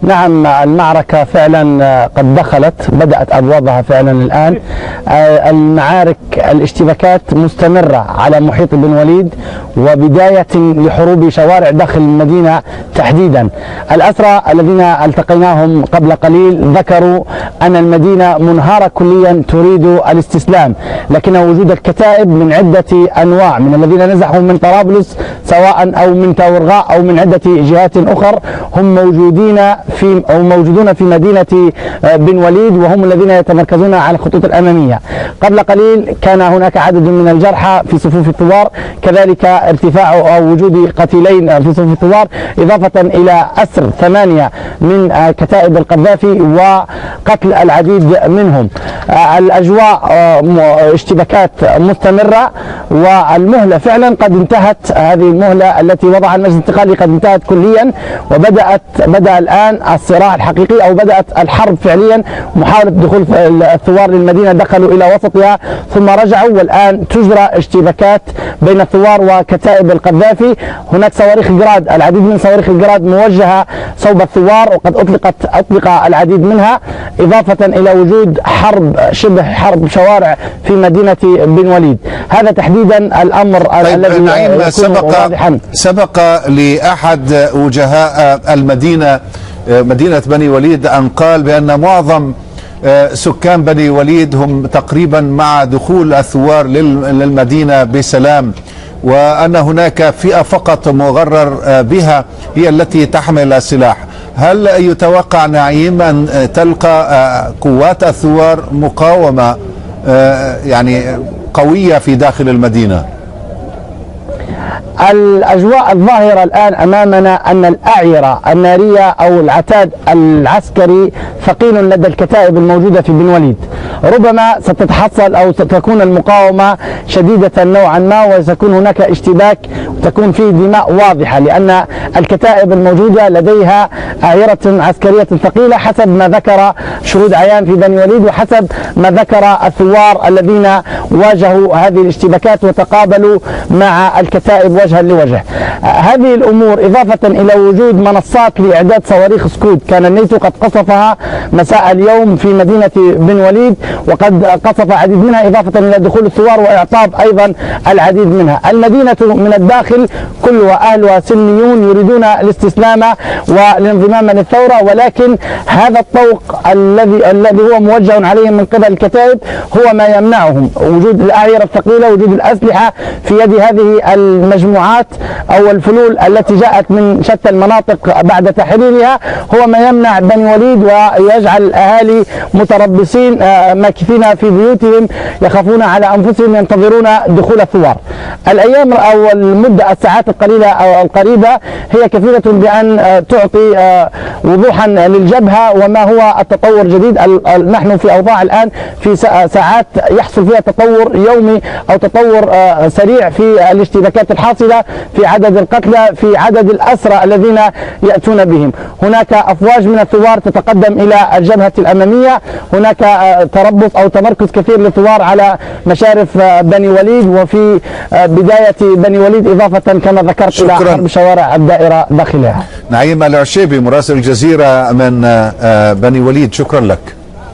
نعم، المعركة فعلا قد بدأت أبوابها فعلا الآن. المعارك، الاشتباكات مستمرة على محيط بن وليد، وبداية لحروب شوارع داخل المدينة تحديدا. الأسرى الذين التقيناهم قبل قليل ذكروا أن المدينة منهارة كليا تريد الاستسلام، لكن وجود الكتائب من عدة أنواع، من الذين نزحوا من طرابلس سواء أو من تاورغاء أو من عدة جهات أخرى، هم موجودون في مدينة بن وليد، وهم الذين يتمركزون على الخطوط الأمامية. قبل قليل كان هناك عدد من الجرحى في صفوف الثوار، كذلك ارتفاع أو وجود قتيلين في صفوف الثوار، إضافة إلى أسر 8 من كتائب القذافي وقتل العديد منهم. الأجواء اشتباكات مستمرة، والمهلة فعلا قد انتهت. هذه المهلة التي وضعها المجلس الانتقالي قد انتهت كليا، بدأ الآن الصراع الحقيقي، أو بدأت الحرب فعليا. محاولة دخول الثوار للمدينة، دخلوا إلى وسطها ثم رجعوا، والآن تجرى اشتباكات بين الثوار وكتائب القذافي. هناك صواريخ جراد، العديد من صواريخ الجراد موجهة صوب الثوار، وقد أطلق العديد منها، إضافة إلى وجود شبه حرب شوارع في مدينة بن وليد. هذا تحديدا الأمر الذي يكون واضحا. سبق لأحد وجهاء مدينة بني وليد أن قال بأن معظم سكان بني وليد هم تقريبا مع دخول الثوار للمدينة بسلام، وأن هناك فئة فقط مغرر بها هي التي تحمل السلاح. هل يتوقع نعيم أن تلقى قوات الثوار مقاومة يعني قوية في داخل المدينة؟ الأجواء الظاهرة الآن أمامنا أن الأعيرة النارية أو العتاد العسكري ثقيل لدى الكتائب الموجودة في بن وليد. ربما ستتحصل أو ستكون المقاومة شديدة نوعا ما، وسيكون هناك اشتباك وتكون فيه دماء واضحة، لأن الكتائب الموجودة لديها أعيرة عسكرية ثقيلة حسب ما ذكر شهود عيان في بني وليد، وحسب ما ذكر الثوار الذين واجهوا هذه الاشتباكات وتقابلوا مع الكتائب وجها لوجه. هذه الأمور إضافة إلى وجود منصات لإعداد صواريخ سكود، كان الناتو قد قصفها مساء اليوم في مدينة بن وليد، وقد قصف العديد منها، إضافة إلى دخول الثوار وإعطاب أيضا العديد منها. المدينة من الداخل كلها أهلها سلميون يريدون الاستسلام والانضمام للثورة، ولكن هذا الطوق الذي هو موجه عليهم من قبل الكتائب هو ما يمنعهم. وجود الأعيرة الثقيلة، وجود الأسلحة في يد هذه المجموعات أو الفلول التي جاءت من شتى المناطق بعد تحريرها هو ما يمنع بني وليد، ويجعل الأهالي متربصين ماكثين في بيوتهم، يخافون على أنفسهم، ينتظرون دخول الثوار. الأيام أو المدة، الساعات القليلة أو القريبة هي كفيلة بأن تعطي وضوحا للجبهة وما هو التطور الجديد. نحن في أوضاع الآن في ساعات يحصل فيها تطور يومي أو تطور سريع في الاشتباكات الحاصلة، في عدد القتلى، في عدد الأسرى الذين يأتون بهم. هناك أفواج من الثوار تتقدم إلى الجبهة الأمامية، هناك تربص أو تمركز كثير للثوار على مشارف بني وليد وفي بداية بني وليد، إضافة كما ذكرت إلى حرب شوارع الدائرة داخلها. نعيم العشيبي مراسل الجزيرة من بني وليد، شكرا لك.